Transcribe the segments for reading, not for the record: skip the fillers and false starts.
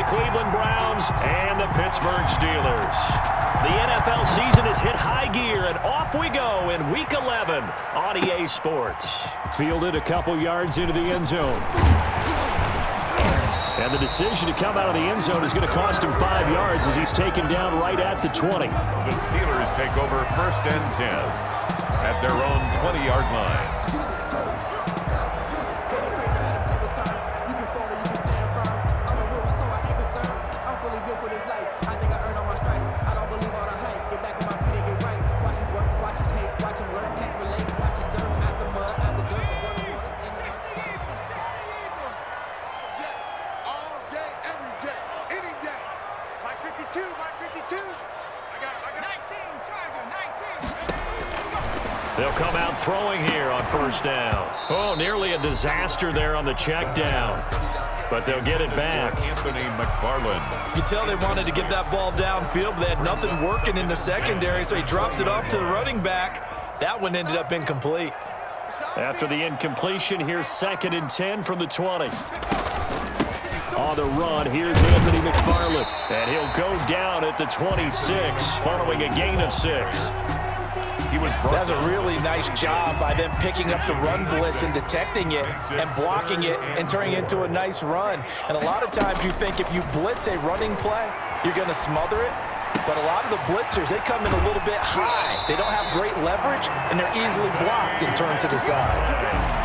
Cleveland Browns and the Pittsburgh Steelers. The NFL season has hit high gear, and off we go in Week 11 on EA Sports. Fielded a couple yards into the end zone. And the decision to come out of the end zone is going to cost him 5 yards as he's taken down right at the 20. The Steelers take over 1st and 10 at their own 20-yard line. They'll come out throwing here on 1st down. Oh, nearly a disaster there on the check down. But they'll get it back. Anthony McFarland. You can tell they wanted to get that ball downfield, but they had nothing working in the secondary, so he dropped it off to the running back. That one ended up incomplete. After the incompletion, here's 2nd and 10 from the 20. On the run, here's Anthony McFarland. And he'll go down at the 26 following a gain of 6. That's a really nice job by them picking up the run blitz and detecting it and blocking it and turning it into a nice run. And a lot of times you think if you blitz a running play, you're going to smother it. But a lot of the blitzers, they come in a little bit high. They don't have great leverage, and they're easily blocked and turned to the side.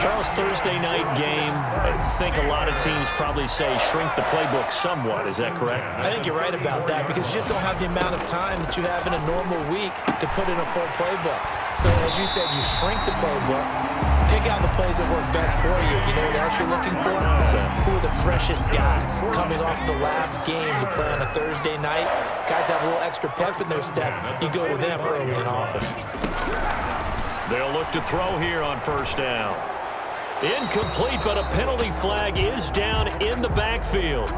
Charles, Thursday night game, I think a lot of teams probably say shrink the playbook somewhat. Is that correct? I think you're right about that because you just don't have the amount of time that you have in a normal week to put in a full playbook. So as you said, you shrink the playbook, pick out the plays that work best for you. You know what else you're looking for? Who are the freshest guys coming off the last game to play on a Thursday night? Guys have a little extra pep in their step. You go to them early and often. They'll look to throw here on 1st down. Incomplete, but a penalty flag is down in the backfield.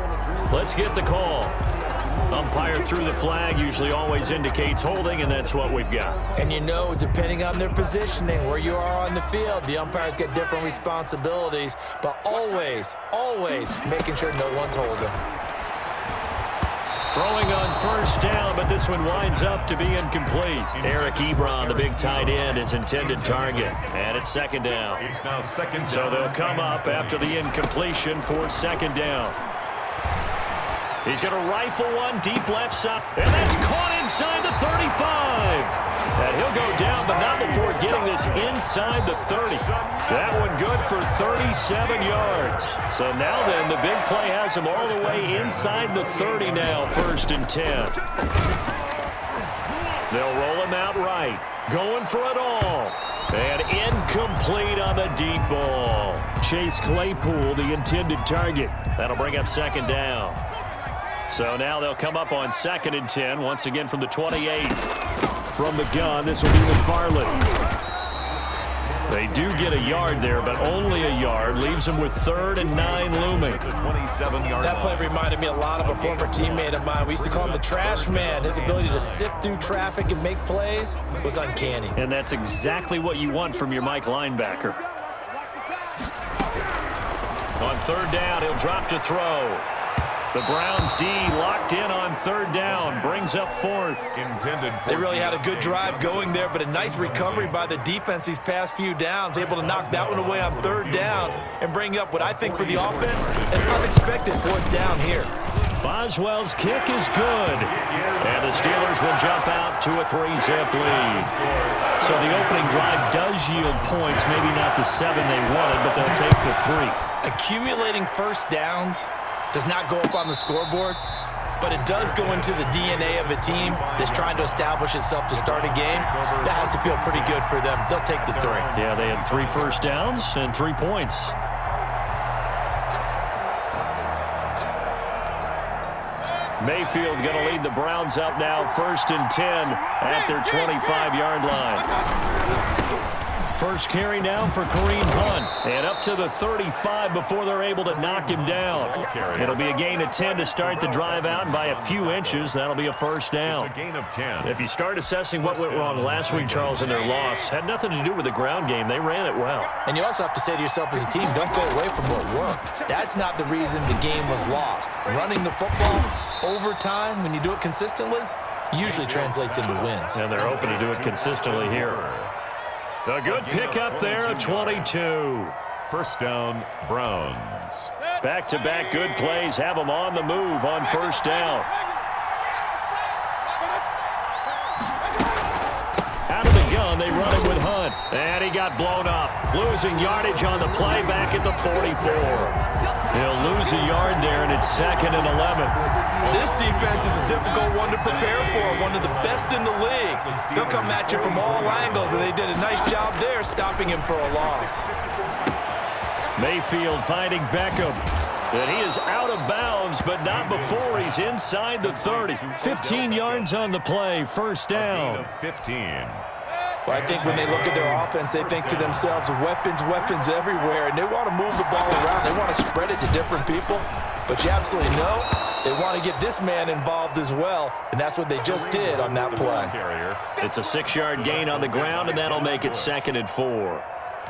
Let's get the call. Umpire threw the flag, usually always indicates holding, and that's what we've got. And you know, depending on their positioning, where you are on the field, the umpires get different responsibilities, but always, always making sure no one's holding. Throwing on 1st down, but this one winds up to be incomplete. Eric Ebron, the big tight end, is intended target. And it's 2nd down. It's now 2nd down. So they'll come up after the incompletion for 2nd down. He's going to rifle one deep left side. And that's caught inside the 35. And he'll go down, but not before getting this inside the 30. That one good for 37 yards. So now then, the big play has him all the way inside the 30 now, 1st and 10. They'll roll him out right. Going for it all. And incomplete on the deep ball. Chase Claypool, the intended target. That'll bring up 2nd down. So now they'll come up on 2nd and 10, once again from the 28. From the gun, this will be McFarland. They do get a yard there, but only a yard. Leaves them with 3rd and 9 looming. That play reminded me a lot of a former teammate of mine. We used to call him the trash man. His ability to sift through traffic and make plays was uncanny. And that's exactly what you want from your Mike linebacker. On 3rd down, he'll drop to throw. The Browns D locked in on 3rd down, brings up 4th. They really had a good drive going there, but a nice recovery by the defense these past few downs, able to knock that one away on 3rd down and bring up what I think for the offense, an unexpected 4th down here. Boswell's kick is good, and the Steelers will jump out to a 3-zip lead. So the opening drive does yield points, maybe not the 7 they wanted, but they'll take the 3. Accumulating 1st downs does not go up on the scoreboard, but it does go into the DNA of a team that's trying to establish itself to start a game. That has to feel pretty good for them. They'll take the 3. Yeah, they had 3 first downs and 3 points. Mayfield going to lead the Browns up now, 1st and 10 at their 25-yard line. first carry now for Kareem Hunt. And up to the 35 before they're able to knock him down. It'll be a gain of 10 to start the drive out, and by a few inches, that'll be a first down. It's a gain of 10. If you start assessing what went wrong last week, Charles, in their loss, had nothing to do with the ground game. They ran it well. And you also have to say to yourself as a team, don't go away from what worked. That's not the reason the game was lost. Running the football over time, when you do it consistently, usually translates into wins. And they're hoping to do it consistently here. A good pickup there, a 22. First down, Browns. Back-to-back good plays have them on the move on first down. Out of the gun, they run it with Hunt. And he got blown up. Losing yardage on the play back at the 44. He'll lose a yard there, and it's 2nd and 11. This defense is a difficult one to prepare for, one of the best in the league. They'll come at you from all angles, and they did a nice job there stopping him for a loss. Mayfield finding Beckham. And he is out of bounds, but not before he's inside the 30. 15 yards on the play, first down. 15. Well, I think when they look at their offense, they think to themselves, weapons, weapons everywhere, and they want to move the ball around. They want to spread it to different people, but you absolutely know they want to get this man involved as well, and that's what they just did on that play. It's a 6-yard gain on the ground, and that'll make it 2nd and 4.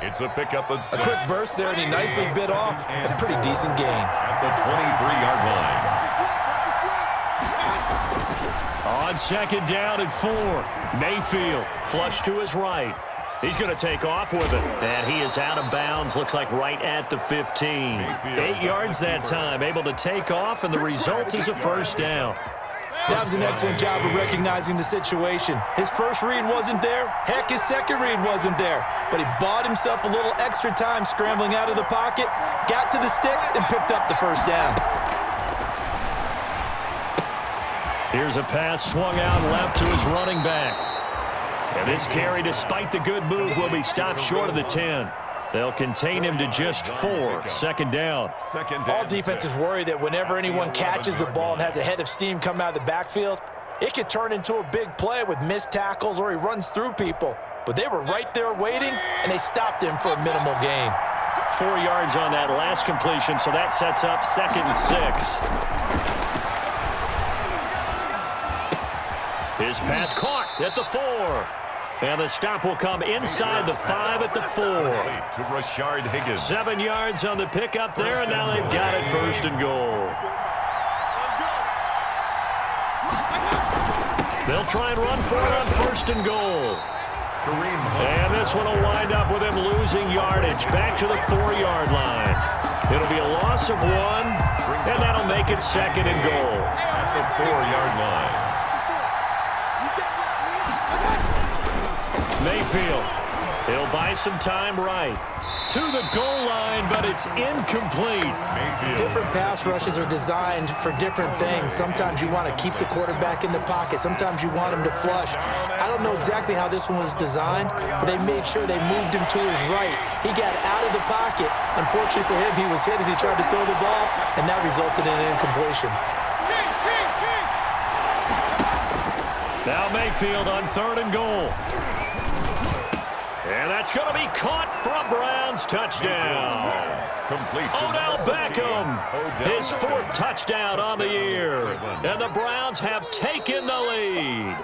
It's a pickup of 6. A quick burst there, and he nicely bit off a pretty decent gain. At the 23-yard line. On 2nd down and 4, Mayfield flush to his right. He's going to take off with it. And he is out of bounds, looks like right at the 15. 8 yards that time, able to take off, and the result is a first down. That was an excellent job of recognizing the situation. His first read wasn't there. Heck, his second read wasn't there. But he bought himself a little extra time scrambling out of the pocket, got to the sticks, and picked up the first down. Here's a pass swung out left to his running back. And this carry, despite the good move, will be stopped short of the 10. They'll contain him to just 4. 2nd down. All defenses worry that whenever anyone catches the ball and has a head of steam come out of the backfield, it could turn into a big play with missed tackles or he runs through people. But they were right there waiting, and they stopped him for a minimal gain. 4 yards on that last completion, so that sets up 2nd and 6. His pass caught at the 4. And the stop will come inside the 5 at the 4. To Rashard Higgins. 7 yards on the pickup there, and now they've got it 1st and goal. They'll try and run for it on 1st and goal. And this one will wind up with him losing yardage back to the 4-yard line. It'll be a loss of 1, and that'll make it 2nd and goal. At the 4-yard line. Mayfield, he'll buy some time right. To the goal line, but it's incomplete. Mayfield. Different pass rushes are designed for different things. Sometimes you want to keep the quarterback in the pocket. Sometimes you want him to flush. I don't know exactly how this one was designed, but they made sure they moved him to his right. He got out of the pocket. Unfortunately for him, he was hit as he tried to throw the ball, and that resulted in an incompletion. Now Mayfield on 3rd and goal. And that's going to be caught for a Browns touchdown. Odell Beckham, his 4th touchdown on the year. And the Browns have taken the lead.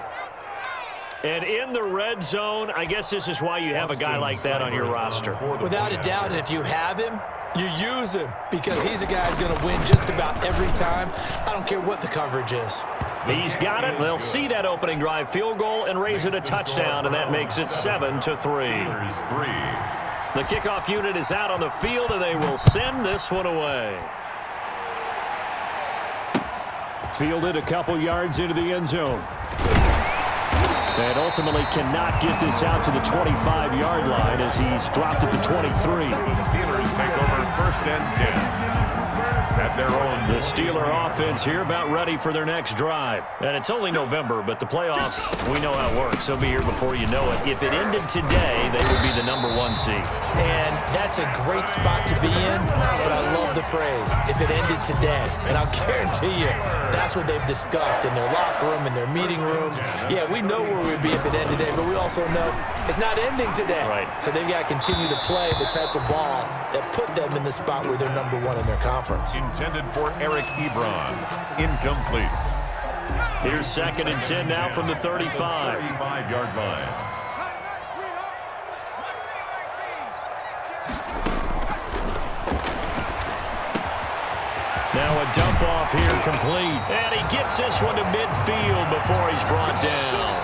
And in the red zone, I guess this is why you have a guy like that on your roster. Without a doubt, and if you have him, you use him because he's a guy who's going to win just about every time. I don't care what the coverage is. He's got it. They'll see that opening drive field goal and raise it a touchdown, and that makes it 7-3. The kickoff unit is out on the field, and they will send this one away. Fielded a couple yards into the end zone. And ultimately cannot get this out to the 25-yard line as he's dropped at the 23. Steelers take over 1st and 10. at their own. The Steeler offense here about ready for their next drive. And it's only November, but the playoffs, we know how it works. They'll be here before you know it. If it ended today, they would be the #1 seed. And that's a great spot to be in, but I love the phrase, if it ended today. And I'll guarantee you, that's what they've discussed in their locker room, in their meeting rooms. Yeah, we know where we'd be if it ended today, but we also know it's not ending today. Right. So they've got to continue to play the type of ball that put them in the spot where they're #1 in their conference. Intended for Eric Ebron. Incomplete. Here's 2nd and 10 now from the 35. 35-yard line. Now a dump off here complete. And he gets this one to midfield before he's brought down.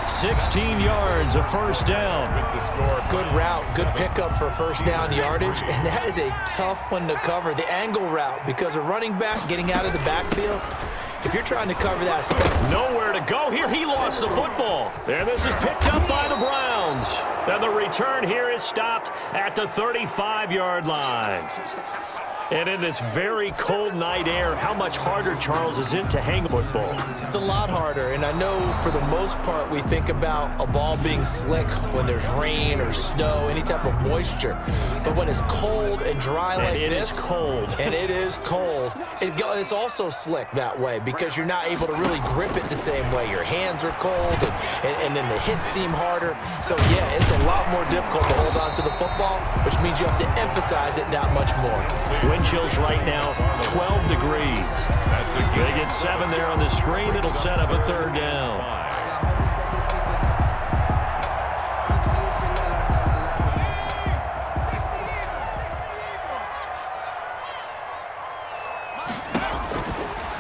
16 yards, a first down. Good route, good pickup for first down yardage, and that is a tough one to cover. The angle route, because a running back getting out of the backfield, if you're trying to cover that spot. Nowhere to go here. He lost the football. And this is picked up by the Browns. And the return here is stopped at the 35-yard line. And in this very cold night air, how much harder, Charles, is it to hang a football? It's a lot harder, and I know for the most part we think about a ball being slick when there's rain or snow, any type of moisture. But when it's cold and dry like this, it is cold. And it is cold, it's also slick that way because you're not able to really grip it the same way. Your hands are cold, and then the hits seem harder. So, yeah, it's a lot more difficult to hold on to the football, which means you have to emphasize it that much more. Wind chills right now, 12 degrees. They get 7 there on the screen. It'll set up a 3rd down.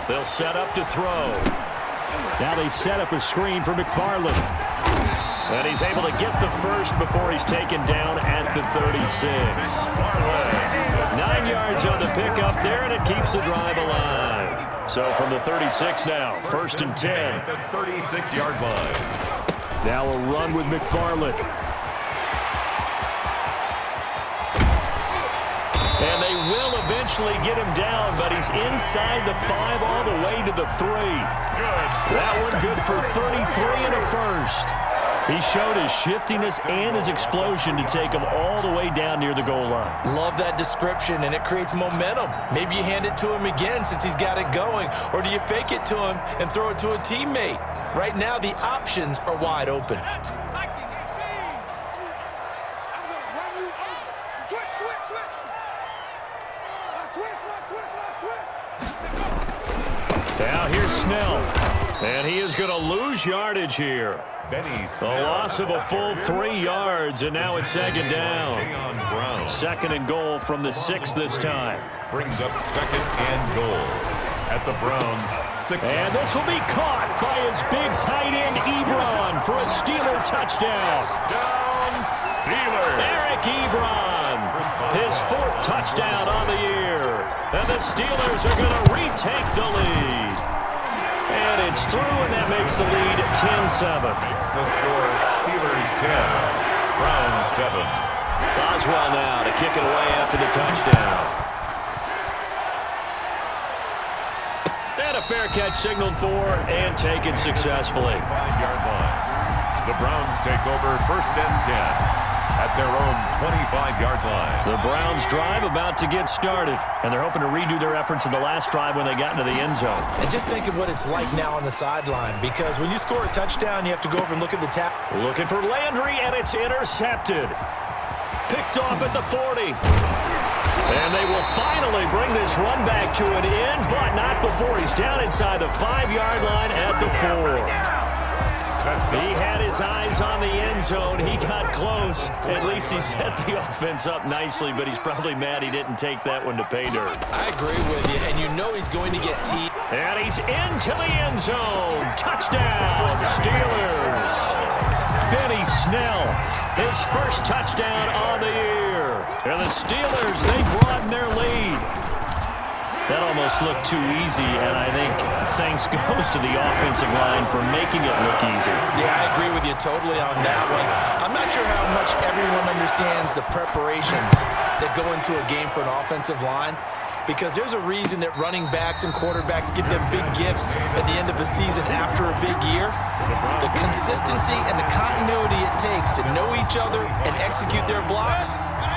They'll set up to throw. Now they set up a screen for McFarland. And he's able to get the first before he's taken down at the 36. 9 yards on the pickup there, and it keeps the drive alive. So from the 36 now, 1st and 10. At the 36-yard line. Now a run with McFarland. And they will eventually get him down, but he's inside the 5 all the way to the 3. That one good for 33 and a first. He showed his shiftiness and his explosion to take him all the way down near the goal line. Love that description, and it creates momentum. Maybe you hand it to him again since he's got it going, or do you fake it to him and throw it to a teammate? Right now, the options are wide open. Now here's Snell, and he is going to lose yardage here. A loss of a full 3 yards, and now it's 2nd down. 2nd and goal from the 6 this time. Brings up 2nd and goal at the Browns' 6. And this will be caught by his big tight end, Ebron, for a Steeler touchdown. Down Steelers. Eric Ebron, his 4th touchdown on the year. And the Steelers are going to retake the lead. And it's through, and that makes the lead 10-7. The score, Steelers 10, Browns 7. Boswell now to kick it away after the touchdown. And a fair catch signaled for and taken successfully. 5-yard line. The Browns take over 1st and 10 at their own 25-yard line. The Browns drive about to get started, and they're hoping to redo their efforts in the last drive when they got into the end zone. And just think of what it's like now on the sideline, because when you score a touchdown, you have to go over and look at the tap. Looking for Landry, and it's intercepted. Picked off at the 40. And they will finally bring this run back to an end, but not before he's down inside the 5-yard line at the 4. He had his eyes on the end zone. He got close. At least he set the offense up nicely, but he's probably mad he didn't take that one to pay dirt. I agree with you, and you know he's going to get teed. And he's into the end zone. Touchdown, Steelers. Benny Snell, his first touchdown on the year. And the Steelers, they broaden their lead. That almost looked too easy, and I think thanks goes to the offensive line for making it look easy. Yeah, I agree with you totally on that one. I'm not sure how much everyone understands the preparations that go into a game for an offensive line. because there's a reason that running backs and quarterbacks get them big gifts at the end of the season after a big year. The consistency and the continuity it takes to know each other and execute their blocks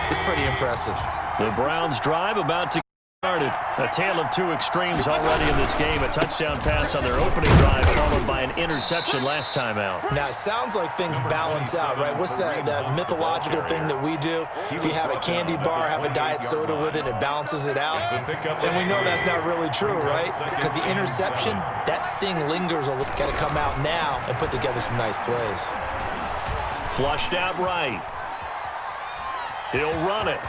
is pretty impressive. The Browns drive about to get started. A tale of two extremes already in this game. A touchdown pass on their opening drive followed by an interception last time out. Now, it sounds like things balance out, right? What's that mythological thing that we do? If you have a candy bar, have a diet soda with it, it balances it out. And we know that's not really true, right? Because the interception, that sting lingers a little. Got to come out now and put together some nice plays. Flushed out right. He'll run it.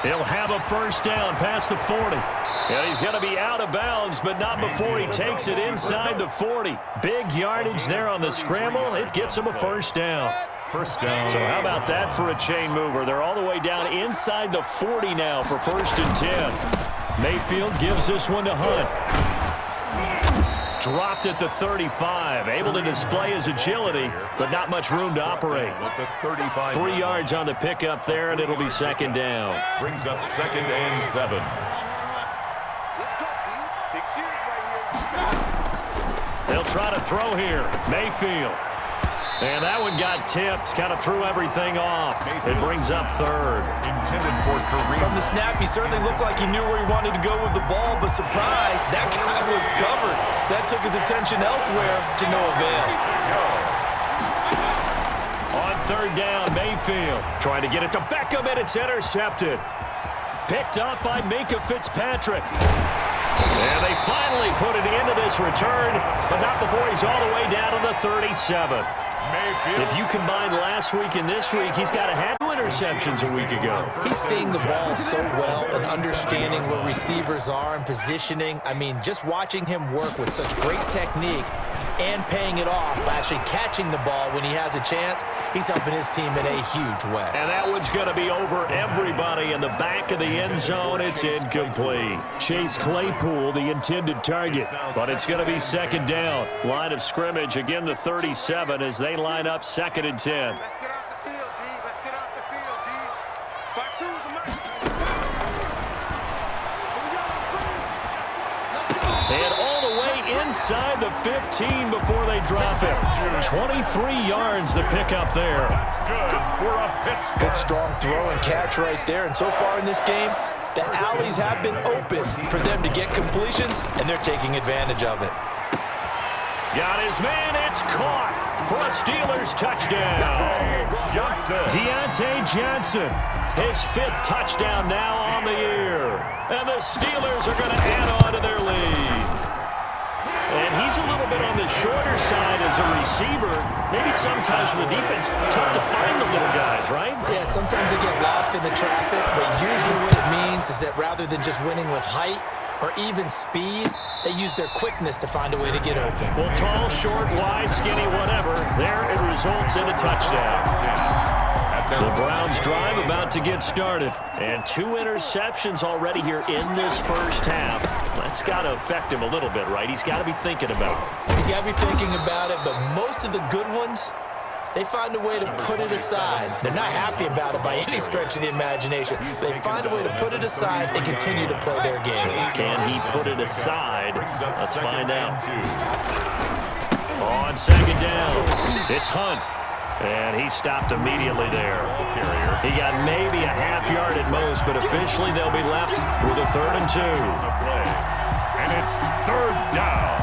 He'll have a first down past the 40. And he's going to be out of bounds, but not before he takes it inside the 40. Big yardage there on the scramble. It gets him a first down. First down. So how about that for a chain mover? They're all the way down inside the 40 now for 1st and 10. Mayfield gives this one to Hunt. Dropped at the 35. Able to display his agility, but not much room to operate. 3 yards on the pickup there, and it'll be 2nd down. Brings up 2nd and 7. They'll try to throw here. Mayfield. And that one got tipped. Kind of threw everything off. It brings up 3rd. Intended for Kareem. From the snap, he certainly looked like he knew where he wanted to go with the ball, but surprise, that guy was covered. So that took his attention elsewhere to no avail. On 3rd down, Mayfield trying to get it to Beckham, and it's intercepted. Picked up by Minkah Fitzpatrick. And they finally put it into this return, but not before he's all the way down to the 37. If you combine last week and this week, he's got to have 2 interceptions a week ago. He's seeing the ball so well and understanding where receivers are and positioning. I mean, just watching him work with such great technique and paying it off by actually catching the ball when he has a chance, he's helping his team in a huge way. And that one's going to be over everybody in the back of the end zone. It's incomplete. Chase Claypool, the intended target, but it's going to be 2nd down. Line of scrimmage, again the 37 as they line up 2nd and 10. Let's get off the field, D. Let's get off the field, D. Back to the match. And all the way inside the 15 before they drop it. 23 yards the pickup there. That's good for a Pittsburgh. Good strong throw and catch right there. And so far in this game, the alleys have been open for them to get completions, and they're taking advantage of it. Got his man. It's caught for a Steelers touchdown. Deontay Johnson, his 5th touchdown now on the year. And the Steelers are going to add on to their lead. And he's a little bit on the shorter side as a receiver. Maybe sometimes for the defense, tough to find the little guys, right? Yeah, sometimes they get lost in the traffic, but usually what it means is that rather than just winning with height or even speed, they use their quickness to find a way to get open. Well, tall, short, wide, skinny, whatever, there it results in a touchdown. The Browns drive about to get started. And 2 interceptions already here in this first half. That's got to affect him a little bit, right? He's got to be thinking about it. He's got to be thinking about it, but most of the good ones, they find a way to put it aside. They're not happy about it by any stretch of the imagination. They find a way to put it aside and continue to play their game. Can he put it aside? Let's find out. On 2nd down, it's Hunt. And he stopped immediately there. He got maybe a half yard at most, but officially they'll be left with a 3rd and 2. And it's 3rd down.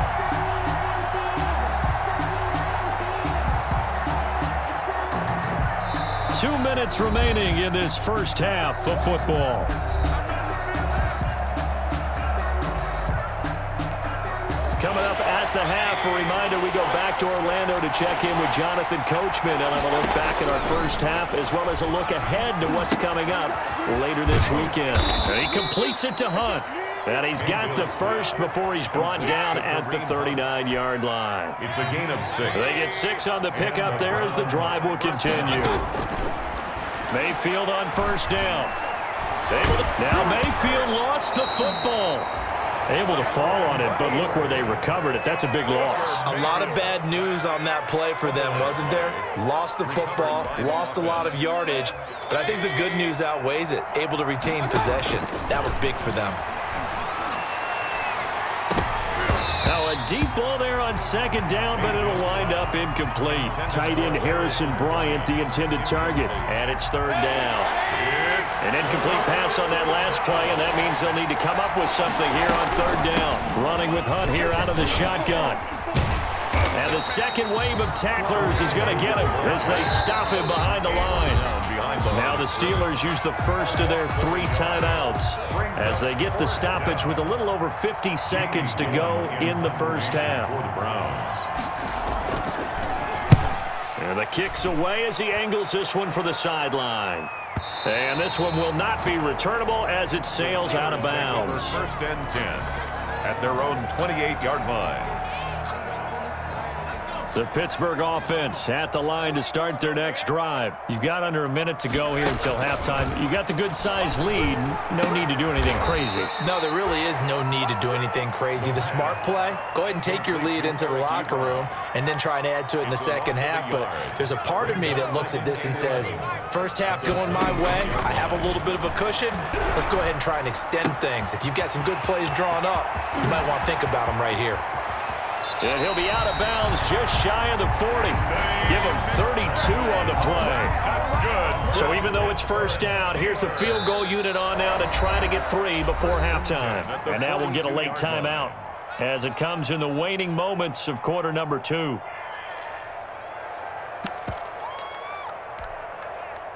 Two minutes remaining in this first half of football. Coming up at the half, a reminder, we go back to Orlando to check in with Jonathan Coachman and have a look back at our first half as well as a look ahead to what's coming up later this weekend. And he completes it to Hunt. And he's got the first before he's brought down at the 39-yard line. It's a gain of 6. They get 6 on the pickup there as the drive will continue. Mayfield on 1st down. Now Mayfield lost the football. Able to fall on it, but look where they recovered it. That's a big loss. A lot of bad news on that play for them, wasn't there? Lost the football, lost a lot of yardage, but I think the good news outweighs it. Able to retain possession. That was big for them. deep ball there on second down, but it'll wind up incomplete. Tight end Harrison Bryant, the intended target, and it's third down. An incomplete pass on that last play, and that means they'll need to come up with something here on third down. Running with Hunt here out of the shotgun. And the second wave of tacklers is going to get him as they stop him behind the line. Now the Steelers use the first of their 3 timeouts as they get the stoppage with a little over 50 seconds to go in the first half. And the kick's away as he angles this one for the sideline. And this one will not be returnable as it sails out of bounds. First and 10 at their own 28-yard line. The Pittsburgh offense at the line to start their next drive. You've got under a minute to go here until halftime. You got the good-sized lead. No need to do anything crazy. No, there really is no need to do anything crazy. The smart play, go ahead and take your lead into the locker room and then try and add to it in the second half. But there's a part of me that looks at this and says, first half going my way, I have a little bit of a cushion. Let's go ahead and try and extend things. If you've got some good plays drawn up, you might want to think about them right here. And he'll be out of bounds just shy of the 40. Give him 32 on the play. That's good. So even though it's first down, here's the field goal unit on now to try to get 3 before halftime. And now we'll get a late timeout as it comes in the waning moments of quarter number 2.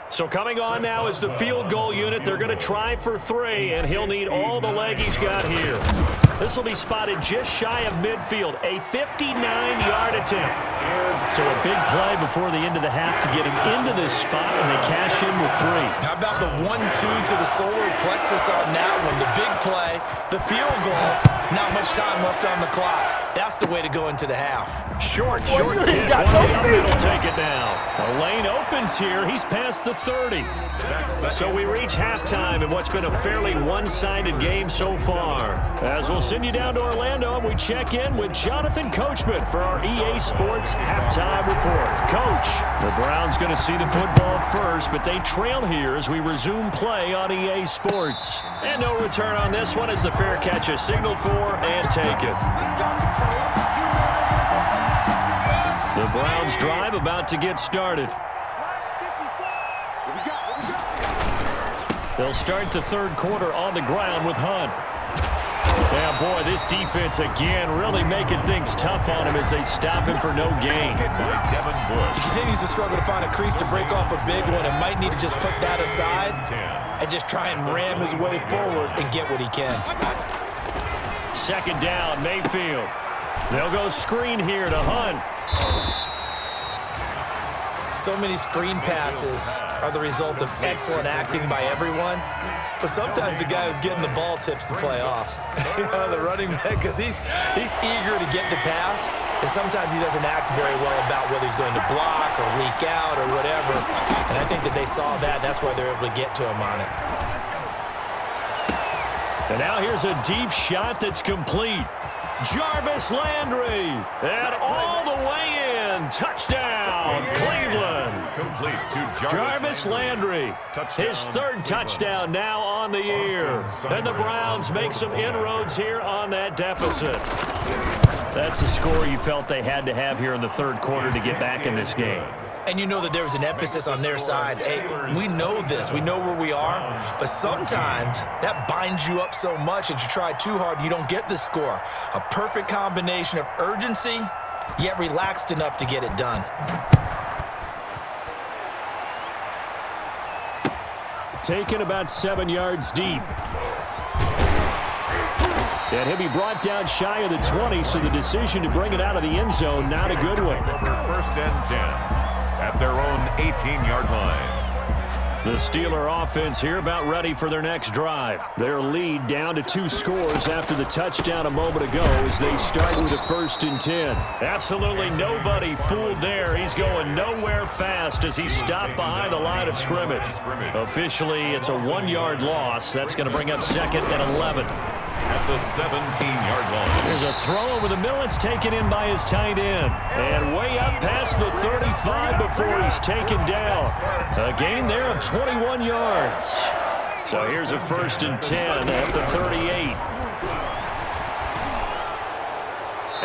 So coming on now is the field goal unit. They're going to try for 3, and he'll need all the leg he's got here. This will be spotted just shy of midfield, a 59-yard attempt. So a big play before the end of the half to get him into this spot, and they cash in with 3. How about the 1-2 to the solar plexus on that one? The big play, the field goal, not much time left on the clock. That's the way to go into the half. Short kick. One of the up middle, take it down. A lane opens here. He's past the 30. So we reach halftime in what's been a fairly one-sided game so far. As we'll send you down to Orlando, and we check in with Jonathan Coachman for our EA Sports Halftime Report. Coach, the Browns going to see the football first, but they trail here as we resume play on EA Sports. And no return on this one as the fair catch is signaled for and taken. The Browns drive about to get started. They'll start the third quarter on the ground with Hunt. Yeah, boy, this defense again really making things tough on him as they stop him for no gain. He continues to struggle to find a crease to break off a big one and might need to just put that aside and just try and ram his way forward and get what he can. Second down, Mayfield. They'll go screen here to Hunt. So many screen passes are the result of excellent acting by everyone, but sometimes the guy who's getting the ball tips the play off. The running back, because he's eager to get the pass, and sometimes he doesn't act very well about whether he's going to block or leak out or whatever. And I think that they saw that, and that's why they're able to get to him on it. And now here's a deep shot that's complete. Jarvis Landry, and all the way in. Touchdown, Cleveland. Complete to Jarvis Landry, his third touchdown now on the year. And the Browns make some inroads here on that deficit. That's a score you felt they had to have here in the third quarter to get back in this game. And you know that there was an emphasis on their side. Hey, we know this. We know where we are. But sometimes that binds you up so much that you try too hard, you don't get the score. A perfect combination of urgency, yet relaxed enough to get it done. Taken about 7 yards deep. And he'll be brought down shy of the 20, so the decision to bring it out of the end zone, not a good one. First and 10. At their own 18-yard line. The Steeler offense here about ready for their next drive. Their lead down to 2 scores after the touchdown a moment ago as they start with a 1st and 10. Absolutely nobody fooled there. He's going nowhere fast as he stopped behind the line of scrimmage. Officially, it's a 1-yard loss. That's going to bring up 2nd and 11. At the 17-yard line. There's a throw over the middle. It's taken in by his tight end. And way up past the 35 before he's taken down. A gain there of 21 yards. So here's a 1st and 10 at the 38.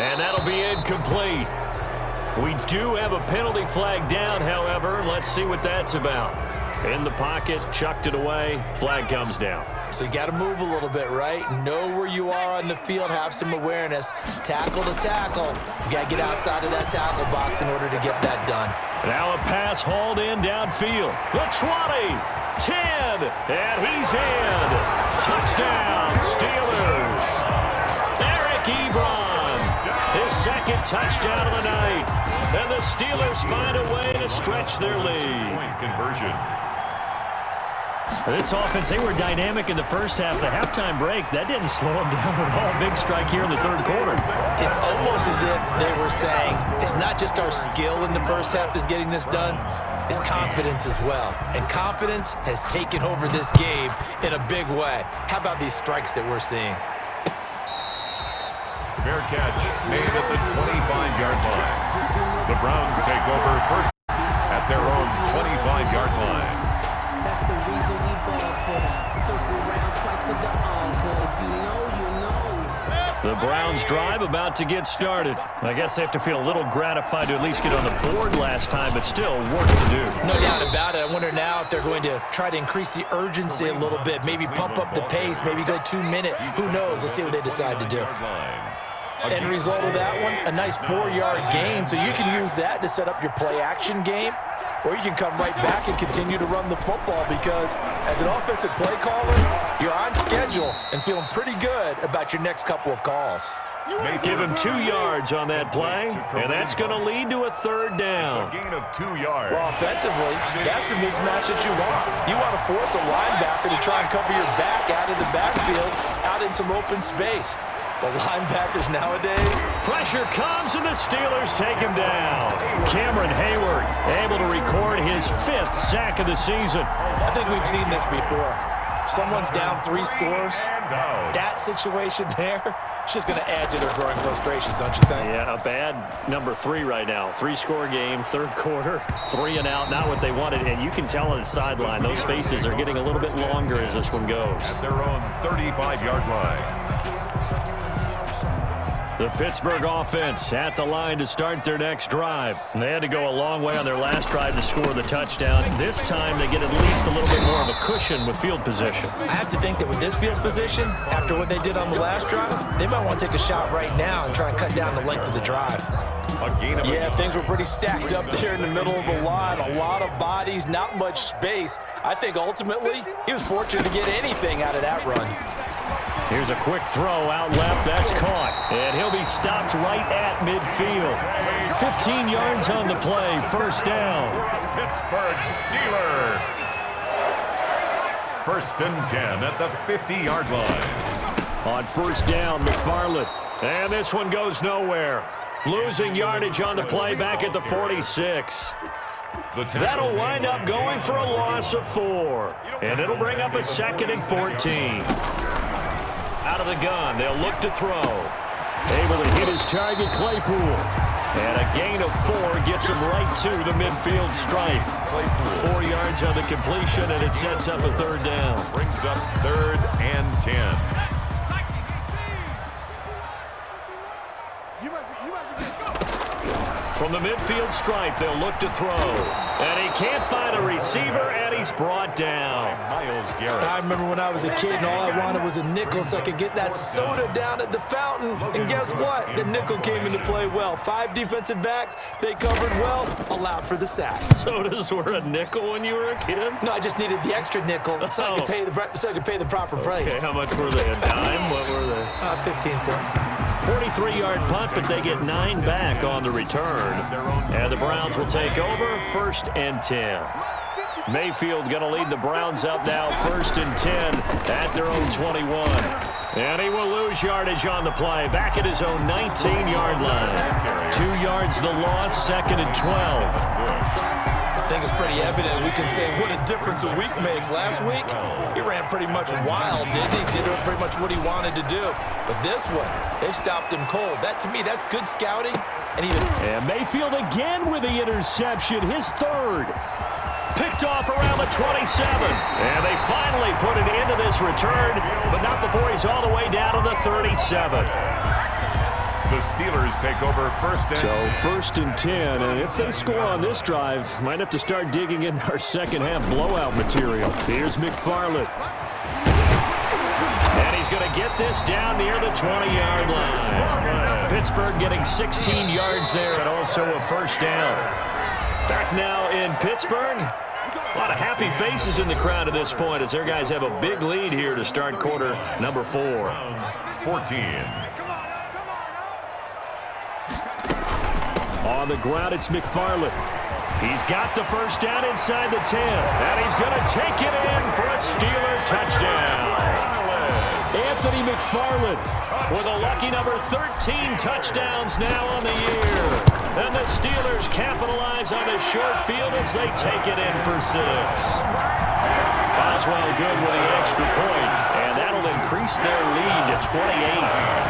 And that'll be incomplete. We do have a penalty flag down, however. Let's see what that's about. In the pocket, chucked it away, flag comes down. So you got to move a little bit, right? Know where you are on the field, have some awareness. Tackle to tackle. You got to get outside of that tackle box in order to get that done. Now a pass hauled in downfield. The 20, 10, and he's in. Touchdown, Steelers. Eric Ebron, his second touchdown of the night. And the Steelers find a way to stretch their lead. Point conversion. This offense, they were dynamic in the first half. The halftime break, that didn't slow them down at all. Big strike here in the third quarter. It's almost as if they were saying, it's not just our skill in the first half that's getting this done, it's confidence as well. And confidence has taken over this game in a big way. How about these strikes that we're seeing? Fair catch made at the 25-yard line. The Browns take over first at their own 25-yard line. That's the reason we ball for that. Circle around twice for the encore. If you know, you know. The Browns drive about to get started. I guess they have to feel a little gratified to at least get on the board last time, but still work to do. No doubt about it. I wonder now if they're going to try to increase the urgency a little bit, maybe pump up the pace, maybe go 2 minute. Who knows? Let's see what they decide to do. End result of that one, a nice 4-yard gain, so you can use that to set up your play-action game, or you can come right back and continue to run the football because as an offensive play caller, you're on schedule and feeling pretty good about your next couple of calls. Give him 2 yards on that play, and that's going to lead to a third down. A gain of 2 yards. Well, offensively, that's the mismatch that you want. You want to force a linebacker to try and cover your back out of the backfield, out in some open space. The linebackers nowadays. Pressure comes, and the Steelers take him down. Cameron Hayward able to record his 5th sack of the season. I think we've seen this before. Someone's down 3 scores. That situation there, it's just going to add to their growing frustrations, don't you think? Yeah, a bad number 3 right now. 3-score game, third quarter, 3 and out, not what they wanted. And you can tell on the sideline, those faces are getting a little bit longer as this one goes. At their own 35-yard line. The Pittsburgh offense at the line to start their next drive. They had to go a long way on their last drive to score the touchdown. This time they get at least a little bit more of a cushion with field position. I have to think that with this field position, after what they did on the last drive, they might want to take a shot right now and try and cut down the length of the drive. Yeah, things were pretty stacked up there in the middle of the line. A lot of bodies, not much space. I think ultimately he was fortunate to get anything out of that run. Here's a quick throw out left. That's caught. And he'll be stopped right at midfield. 15 yards on the play. First down. Pittsburgh Steelers. First and 10 at the 50-yard line. On first down, McFarland. And this one goes nowhere. Losing yardage on the play back at the 46. That'll wind up going for a loss of 4. And it'll bring up a 2nd and 14. Out of the gun, they'll look to throw. Able to hit his target, Claypool. And a gain of 4 gets him right to the midfield stripe. 4 yards on the completion, and it sets up a third down. Brings up 3rd and 10. From the midfield stripe, they'll look to throw. And he can't find a receiver, and he's brought down. Myles Garrett. I remember when I was a kid and all I wanted was a nickel so I could get that soda down at the fountain. And guess what? The nickel came into play well. 5 defensive backs, they covered well, allowed for the sacks. Sodas were a nickel when you were a kid? No, I just needed the extra nickel so I could pay the proper price. Okay, how much were they? A dime? What were they? 15 cents. 43-yard punt, but they get 9 back on the return. And the Browns will take over, 1st and 10. Mayfield going to lead the Browns up now, 1st and 10 at their own 21. And he will lose yardage on the play, back at his own 19-yard line. 2 yards the loss, 2nd and 12. I think it's pretty evident we can say what a difference a week makes. Last week, he ran pretty much wild, didn't he? Did pretty much what he wanted to do. But this one, they stopped him cold. That, to me, that's good scouting. And Mayfield again with the interception, his 3rd. Picked off around the 27. And they finally put an end to this return, but not before he's all the way down to the 37. The Steelers take over first and 10. So first and 10, and if they score on this drive, might have to start digging in our second half blowout material. Here's McFarland. And he's going to get this down near the 20-yard line. Pittsburgh getting 16 yards there and also a first down. Back now in Pittsburgh. A lot of happy faces in the crowd at this point as their guys have a big lead here to start quarter number 4. 14. On the ground, it's McFarland. He's got the first down inside the 10. And he's going to take it in for a Steeler touchdown. Anthony McFarland with a lucky number 13 touchdowns now on the year. And the Steelers capitalize on the short field as they take it in for 6. Boswell good with the extra point, and that'll increase their lead to 28.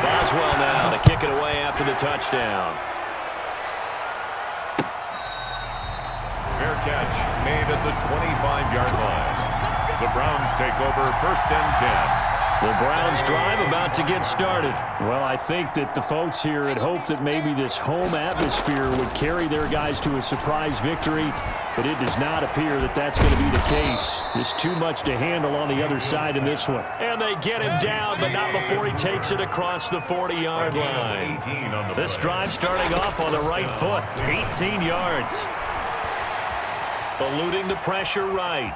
Boswell now to kick it away after the touchdown. Fair catch made at the 25-yard line. The Browns take over first and 10. The Browns drive about to get started. Well, I think that the folks here had hoped that maybe this home atmosphere would carry their guys to a surprise victory, but it does not appear that that's going to be the case. There's too much to handle on the other side in this one. And they get him down, but not before he takes it across the 40-yard line. This drive starting off on the right foot, 18 yards. Eluding the pressure right.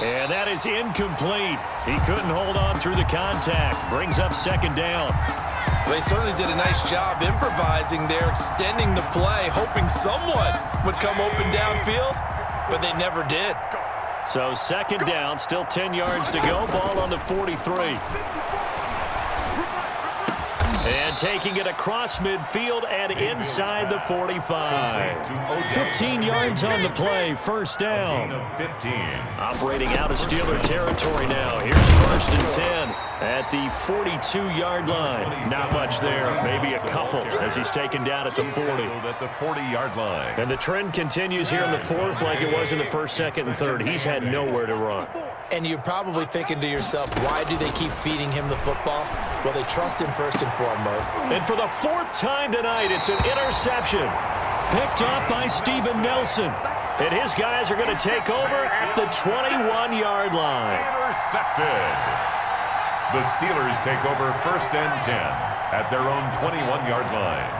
And that is incomplete. He couldn't hold on through the contact. Brings up second down. They certainly did a nice job improvising there, extending the play, hoping someone would come open downfield, but they never did. So second down, still 10 yards to go. Ball on the 43. And taking it across midfield and inside the 45. 15 yards on the play, first down. Operating out of Steeler territory now. Here's first and 10 at the 42-yard line. Not much there, maybe a couple as he's taken down at the 40. At the 40-yard line. And the trend continues here in the fourth like it was in the first, second, and third. He's had nowhere to run. And you're probably thinking to yourself, why do they keep feeding him the football? Well, they trust him first and foremost. And for the fourth time tonight, it's an interception. Picked up by Steven Nelson. And his guys are going to take over at the 21-yard line. Intercepted. The Steelers take over first and 10 at their own 21-yard line.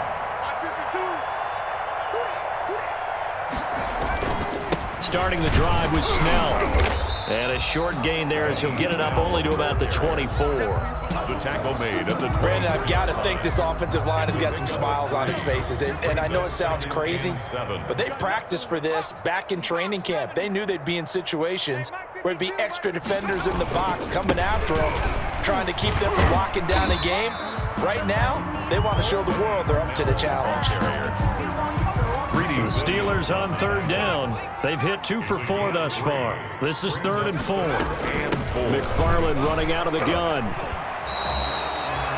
Starting the drive was Snell. And a short gain there as he'll get it up only to about the 24. The tackle made at the 20. Brandon, I've got to think this offensive line has got some smiles on its faces. And I know it sounds crazy, but they practiced for this back in training camp. They knew they'd be in situations where there'd be extra defenders in the box coming after them, trying to keep them from locking down a game. Right now, they want to show the world they're up to the challenge. The Steelers on third down. They've hit 2 for 4 thus far. This is 3rd and 4. McFarland running out of the gun.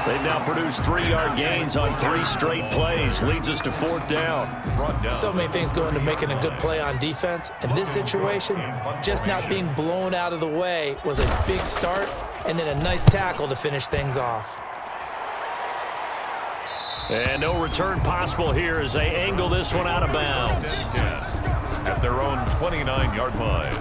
They've now produced 3-yard gains on 3 straight plays. Leads us to 4th down. So many things go into making a good play on defense. In this situation, just not being blown out of the way was a big start, and then a nice tackle to finish things off. And no return possible here as they angle this one out of bounds. At their own 29-yard line.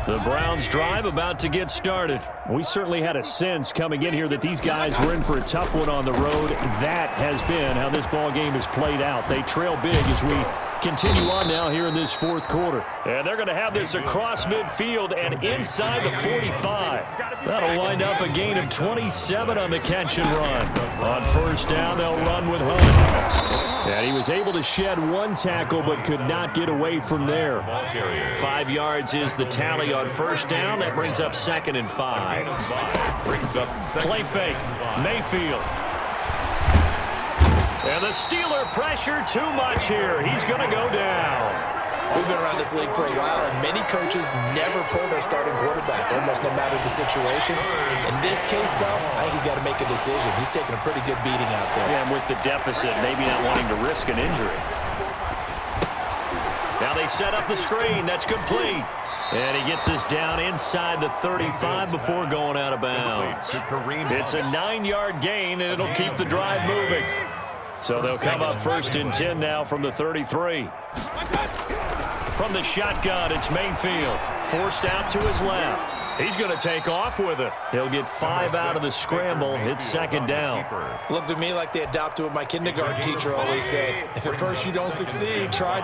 The Browns drive about to get started. We certainly had a sense coming in here that these guys were in for a tough one on the road. That has been how this ball game has played out. They trail big as we continue on now here in this 4th quarter. And they're going to have this across midfield and inside the 45. That'll wind up a gain of 27 on the catch and run. On first down, they'll run with Hunt. And he was able to shed 1 tackle but could not get away from there. 5 yards is the tally on first down. That brings up 2nd and 5. Play fake. Mayfield. And the Steeler pressure too much here. He's going to go down. We've been around this league for a while, and many coaches never pull their starting quarterback, almost no matter the situation. In this case, though, I think he's got to make a decision. He's taking a pretty good beating out there. Yeah, and with the deficit, maybe not wanting to risk an injury. Now they they set up the screen. That's complete. And he gets this down inside the 35 before going out of bounds. It's a 9-yard gain, and it'll keep the drive moving. So they'll come up 1st and 10 now from the 33. From the shotgun, it's Mayfield. Forced out to his left. He's going to take off with it. He'll get 5 out of the scramble. It's 2nd down. Looked to me like they adopted what my kindergarten teacher always said. If at first you don't succeed, try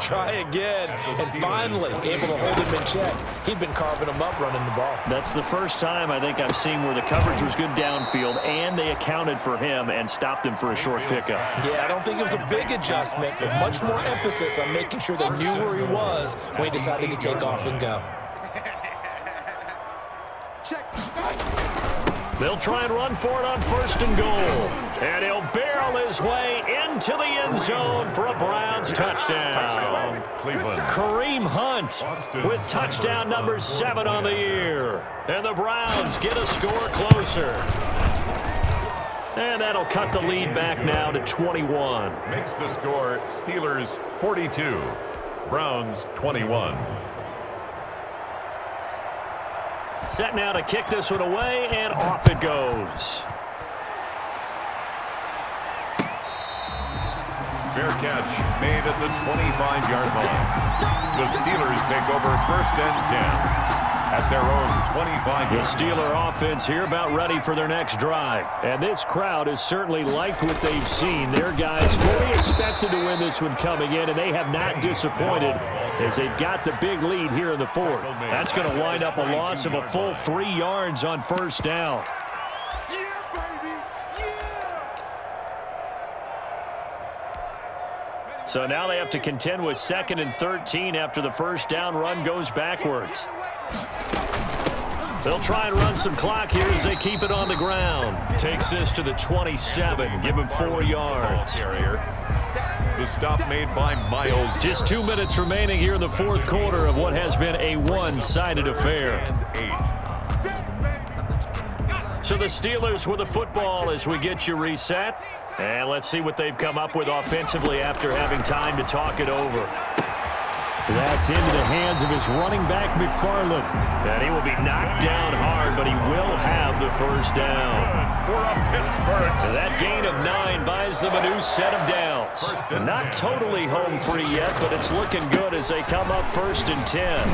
again. And finally, able to hold him in check. He'd been carving him up running the ball. That's the first time I think I've seen where the coverage was good downfield, and they accounted for him and stopped him for a short pickup. Yeah, I don't think it was a big adjustment, but much more emphasis on making sure they knew where he was when he decided to take off and go. They'll try and run for it on 1st and goal. And he'll barrel his way into the end zone for a Browns touchdown. Cleveland. Kareem Hunt with touchdown number 7 on the year. And the Browns get a score closer. And that'll cut the lead back now to 21. Makes the score Steelers 42, Browns 21. Set now to kick this one away, and off it goes. Fair catch made at the 25-yard line. The Steelers take over 1st and 10 at their own 25. The Steeler offense here about ready for their next drive. And this crowd has certainly liked what they've seen. Their guys fully expected to win this one coming in, and they have not disappointed as they've got the big lead here in the 4th. That's going to wind up a loss of a full 3 yards on 1st down. So now they have to contend with 2nd and 13 after the 1st down run goes backwards. They'll try and run some clock here as they keep it on the ground. Takes this to the 27. Give him 4 yards. The stop made by Miles. Just 2 minutes remaining here in the 4th quarter of what has been a one-sided affair. So the Steelers with the football as we get you reset. And let's see what they've come up with offensively after having time to talk it over. That's into the hands of his running back, McFarland. And he will be knocked down hard, but he will have the 1st down. For a Pittsburgh. That gain of 9 buys them a new set of downs. Not totally home free yet, but it's looking good as they come up 1st and 10.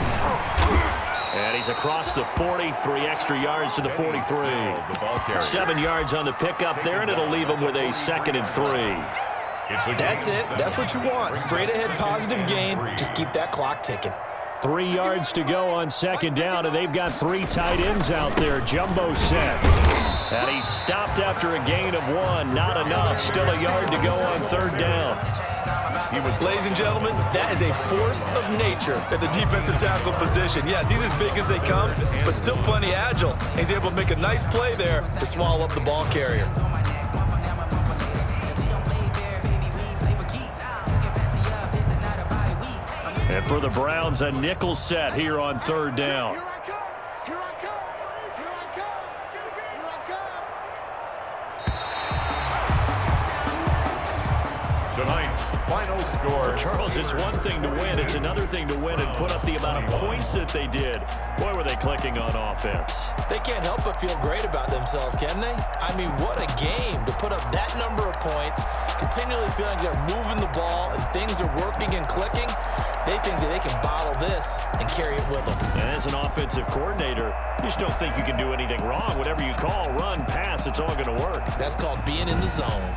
And he's across the 40, 3 extra yards to the 43. 7 yards on the pickup there, and it'll leave him with a 2nd and 3. That's it. That's what you want. Straight ahead positive gain. Just keep that clock ticking. 3 yards to go on 2nd down, and they've got 3 tight ends out there. Jumbo set. And he's stopped after a gain of 1. Not enough. Still a yard to go on 3rd down. Ladies and gentlemen, that is a force of nature at the defensive tackle position. Yes, he's as big as they come, but still plenty agile. He's able to make a nice play there to swallow up the ball carrier. And for the Browns, a nickel set here on 3rd down. Here I come! Here I come! Here I come! Here I come! Tonight's final score. Charles, it's one thing to win. It's another thing to win and put up the amount of points that they did. Boy, were they clicking on offense. They can't help but feel great about themselves, can they? I mean, what a game to put up that number of points, continually feeling they're moving the ball and things are working and clicking. They think that they can bottle this and carry it with them. And as an offensive coordinator, you just don't think you can do anything wrong. Whatever you call, run, pass, it's all going to work. That's called being in the zone.